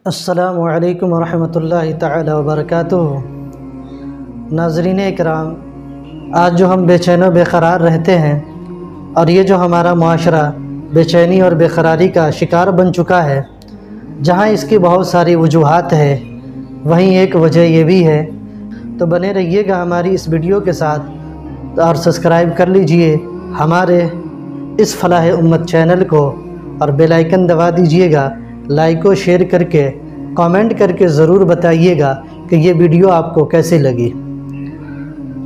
السلام علیکم ورحمۃ اللہ تعالی وبرکاتہ۔ ناظرین اکرام، آج جو ہم بے چین و بے قرار رہتے ہیں اور یہ جو ہمارا معاشرہ بے چینی اور بے قراری کا شکار بن چکا ہے، جہاں اس کی بہت ساری وجوہات ہے، وہیں ایک وجہ یہ بھی ہے۔ تو بنے رہیے گا ہماری اس ویڈیو کے ساتھ اور سبسکرائب کر لیجئے ہمارے اس فلاح امت چینل کو اور بیل آئیکن دبا دیجئے گا۔ لائک و شیئر کر کے کامنٹ کر کے ضرور بتائیے گا کہ یہ ویڈیو آپ کو کیسے لگی۔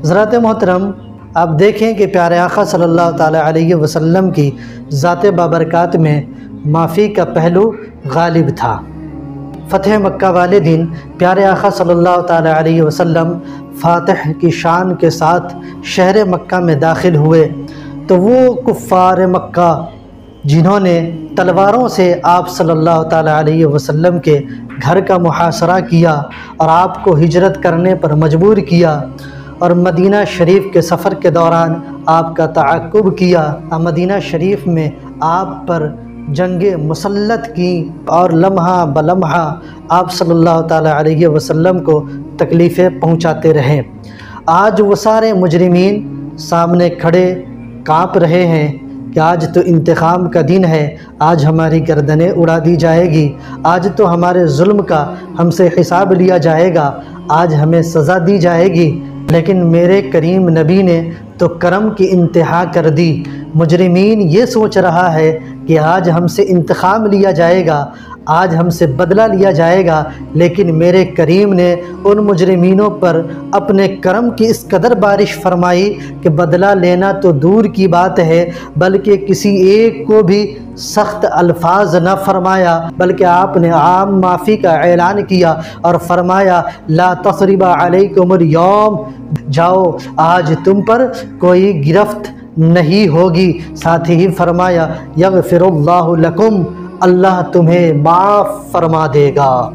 حضرات محترم، آپ دیکھیں کہ پیارے آقا صلی اللہ تعالی علیہ وسلم کی ذات بابرکات میں معافی کا پہلو غالب تھا۔ فتح مکہ والے دن پیارے آقا صلی اللہ تعالی علیہ وسلم فاتح کی شان کے ساتھ شہر مکہ میں داخل ہوئے تو وہ کفار مکہ جنہوں نے تلواروں سے آپ صلی اللہ تعالی علیہ وسلم کے گھر کا محاصرہ کیا اور آپ کو ہجرت کرنے پر مجبور کیا اور مدینہ شریف کے سفر کے دوران آپ کا تعاقب کیا، مدینہ شریف میں آپ پر جنگیں مسلط کی اور لمحہ بلمحہ آپ صلی اللہ تعالی علیہ وسلم کو تکلیفیں پہنچاتے رہے۔ آج وہ سارے مجرمین سامنے کھڑے کانپ رہے ہیں کہ آج تو انتقام کا دن ہے، آج ہماری گردنیں اڑا دی جائے گی، آج تو ہمارے ظلم کا ہم سے حساب لیا جائے گا، آج ہمیں سزا دی جائے گی۔ لیکن میرے کریم نبی نے تو کرم کی انتہا کر دی۔ مجرمین یہ سوچ رہا ہے کہ آج ہم سے انتقام لیا جائے گا، آج ہم سے بدلہ لیا جائے گا، لیکن میرے کریم نے ان مجرمینوں پر اپنے کرم کی اس قدر بارش فرمائی کہ بدلہ لینا تو دور کی بات ہے، بلکہ کسی ایک کو بھی سخت الفاظ نہ فرمایا، بلکہ آپ نے عام معافی کا اعلان کیا اور فرمایا لا تثریب علیکم اليوم، جاؤ آج تم پر کوئی گرفت نہیں ہوگی۔ ساتھ ہی فرمایا یغفر اللہ لکم، اللہ تمہیں معاف فرما دے گا۔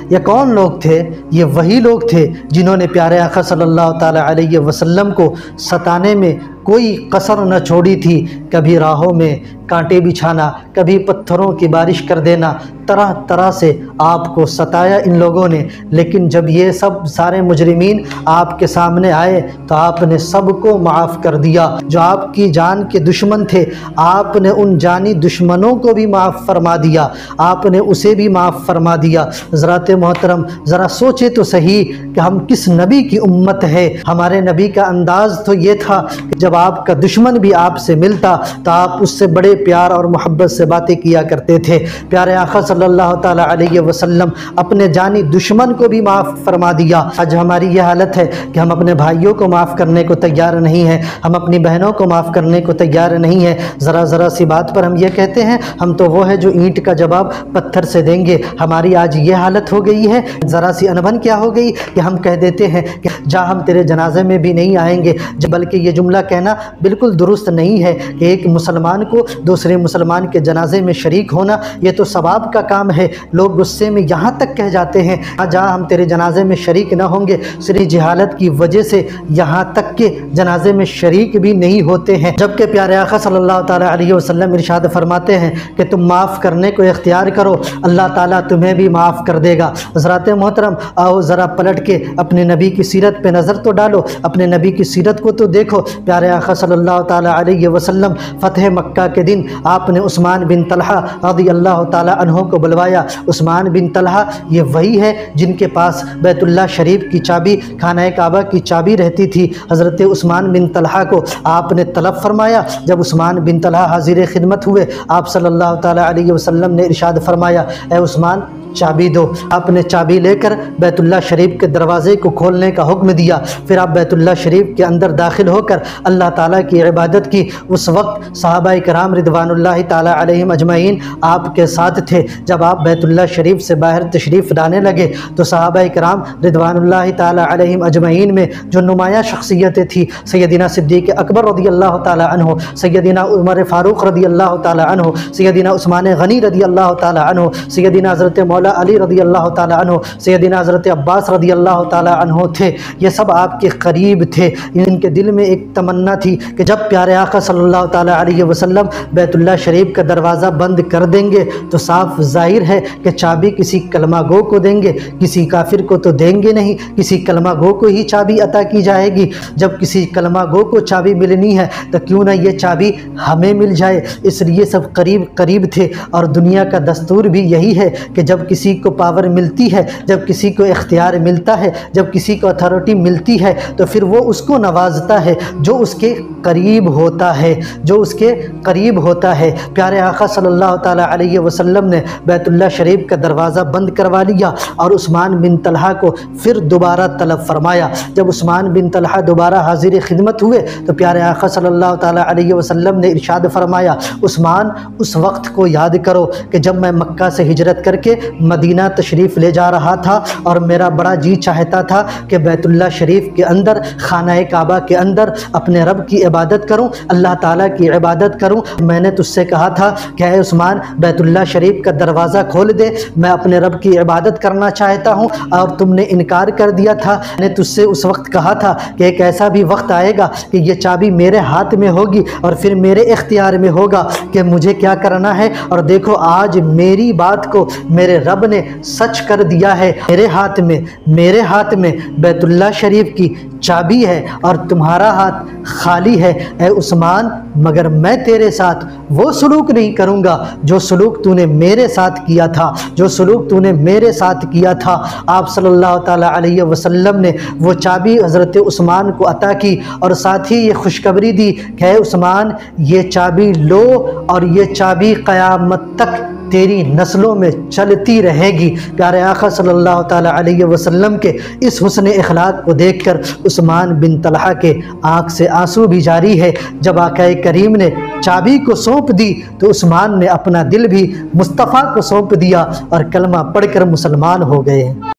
یہ کون لوگ تھے؟ یہ وہی لوگ تھے جنہوں نے پیارے آقا صلی اللہ تعالی علیہ وسلم کو ستانے میں کوئی قصر نہ چھوڑی تھی۔ کبھی راہوں میں کانٹے بچھانا، کبھی پتھروں کی بارش کر دینا، طرح طرح سے آپ کو ستایا ان لوگوں نے۔ لیکن جب یہ سب سارے مجرمین آپ کے سامنے آئے تو آپ نے سب کو معاف کر دیا۔ جو آپ کی جان کے دشمن تھے، آپ نے ان جانی دشمنوں کو بھی معاف فرما دیا، آپ نے اسے بھی معاف فرما دیا۔ حضرات محترم، ذرا سوچے تو صحیح کہ ہم کس نبی کی امت ہے۔ ہمارے نبی کا انداز تو یہ تھا کہ جب آپ کا دشمن بھی آپ سے ملتا تو آپ اس سے بڑے پیار اور محبت سے باتیں کیا کرتے تھے۔ پیارے آقا صلی اللہ تعالی علیہ وسلم اپنے جانی دشمن کو بھی معاف فرما دیا۔ آج ہماری یہ حالت ہے کہ ہم اپنے بھائیوں کو معاف کرنے کو تیار نہیں ہیں، ہم اپنی بہنوں کو معاف کرنے کو تیار نہیں ہیں۔ ذرا سی بات پر ہم یہ کہتے ہیں ہم تو وہ ہے جو اینٹ کا جواب پتھر سے دیں گے۔ ہماری آج یہ حالت ہو گئی ہے، ذرا سی انبن کیا ہو گئی کہ ہم کہہ دیتے ہیں کہ جا ہم تیرے جنازے میں بھی نہیں آئیں گے، بلکہ یہ جملہ کہنا بالکل درست نہیں ہے کہ ایک مسلمان کو دوسرے مسلمان کے جنازے میں شریک ہونا یہ تو ثواب کا کام ہے۔ لوگ غصے میں یہاں تک کہہ جاتے ہیں جا ہم تیرے جنازے میں شریک نہ ہوں گے، صرف جہالت کی وجہ سے یہاں تک کہ جنازے میں شریک بھی نہیں ہوتے ہیں۔ جبکہ پیارے آقا صلی اللہ تعالی علیہ وسلم ارشاد فرماتے ہیں کہ تم معاف کرنے کو اختیار کرو، اللہ تعالیٰ تمہیں بھی معاف کر دے گا۔ حضرات محترم، آؤ ذرا پلٹ کے اپنے نبی کی سیرت پہ نظر تو ڈالو، اپنے نبی کی سیرت کو تو دیکھو۔ پیارے آقا صلی اللہ تعالی علیہ وسلم فتح مکہ کے دن آپ نے عثمان بن طلحہ رضی اللہ تعالی عنہ کو بلوایا۔ عثمان بن طلحہ یہ وہی ہے جن کے پاس بیت اللہ شریف کی چابی، خانہ کعبہ کی چابی رہتی تھی۔ حضرت عثمان بن طلحہ کو آپ نے طلب فرمایا۔ جب عثمان بن طلحہ حاضر خدمت ہوئے، آپ صلی اللہ تعالی علیہ وسلم نے ارشاد فرمایا اے عثمان چابی دو۔ آپ نے چابی لے کر بیت اللہ شریف کے دروازے کو کھولنے کا حکم دیا۔ پھر آپ بیت اللہ شریف کے اندر داخل ہو کر اللہ تعالیٰ کی عبادت کی۔ اس وقت صحابہ کرام رضوان اللہ تعالیٰ علیہم اجمعین آپ کے ساتھ تھے۔ جب آپ بیت اللہ شریف سے باہر تشریف لانے لگے تو صحابہ کرام رضوان اللہ تعالیٰ علیہم اجمعین میں جو نمایاں شخصیتیں تھیں، سیدنا صدیق اکبر رضی اللہ تعالیٰ عنہ، سیدنا عمر فاروق رضی اللہ تعالیٰ عنہ، سیدنا عثمان غنی رضی اللہ تعالیٰ عنہ، سیدنا حضرت مولانا مولا علی رضی اللہ تعالیٰ عنہ، سیدنا حضرت عباس رضی اللہ تعالیٰ عنہ تھے، یہ سب آپ کے قریب تھے۔ ان کے دل میں ایک تمنا تھی کہ جب پیارے آقا صلی اللہ تعالیٰ علیہ وسلم بیت اللہ شریف کا دروازہ بند کر دیں گے تو صاف ظاہر ہے کہ چابی کسی کلمہ گو کو دیں گے، کسی کافر کو تو دیں گے نہیں، کسی کلمہ گو کو ہی چابی عطا کی جائے گی۔ جب کسی کلمہ گو کو چابی ملنی ہے تو کیوں نہ یہ چابی ہمیں مل جائے، اس لیے سب قریب قریب تھے۔ اور دنیا کا دستور بھی یہی ہے کہ جب کسی کو پاور ملتی ہے، جب کسی کو اختیار ملتا ہے، جب کسی کو اتھارٹی ملتی ہے تو پھر وہ اس کو نوازتا ہے جو اس کے قریب ہوتا ہے، جو اس کے قریب ہوتا ہے۔ پیارے آقا صلی اللہ تعالیٰ علیہ وسلم نے بیت اللہ شریف کا دروازہ بند کروا لیا اور عثمان بن طلحہ کو پھر دوبارہ طلب فرمایا۔ جب عثمان بن طلحہ دوبارہ حاضر خدمت ہوئے تو پیارے آقا صلی اللہ تعالیٰ علیہ وسلم نے ارشاد فرمایا، عثمان اس وقت کو یاد کرو کہ جب میں مکہ سے ہجرت کر کے مدینہ تشریف لے جا رہا تھا اور میرا بڑا جی چاہتا تھا کہ بیت اللہ شریف کے اندر، خانہ کعبہ کے اندر اپنے رب کی عبادت کروں، اللہ تعالیٰ کی عبادت کروں۔ میں نے تجھ سے کہا تھا کہ اے عثمان بیت اللہ شریف کا دروازہ کھول دے، میں اپنے رب کی عبادت کرنا چاہتا ہوں، اور تم نے انکار کر دیا تھا۔ میں نے تجھ سے اس وقت کہا تھا کہ ایک ایسا بھی وقت آئے گا کہ یہ چابی میرے ہاتھ میں ہوگی اور پھر میرے اختیار میں ہوگا کہ مجھے کیا کرنا ہے۔ اور دیکھو آج میری بات کو میرے رب نے سچ کر دیا ہے، میرے ہاتھ میں بیت اللہ شریف کی چابی ہے اور تمہارا ہاتھ خالی ہے اے عثمان، مگر میں تیرے ساتھ وہ سلوک نہیں کروں گا جو سلوک تو نے میرے ساتھ کیا تھا، جو سلوک تو نے میرے ساتھ کیا تھا۔ آپ صلی اللہ تعالیٰ علیہ وسلم نے وہ چابی حضرت عثمان کو عطا کی اور ساتھ ہی یہ خوشخبری دی کہ اے عثمان یہ چابی لو اور یہ چابی قیامت تک تیری نسلوں میں چلتی رہے گی۔ پیارے آقا صلی اللہ تعالیٰ علیہ وسلم کے اس حسن اخلاق کو دیکھ کر عثمان بن طلحہ کے آنکھ سے آنسو بھی جاری ہے۔ جب آقا کریم نے چابی کو سونپ دی تو عثمان نے اپنا دل بھی مصطفیٰ کو سونپ دیا اور کلمہ پڑھ کر مسلمان ہو گئے۔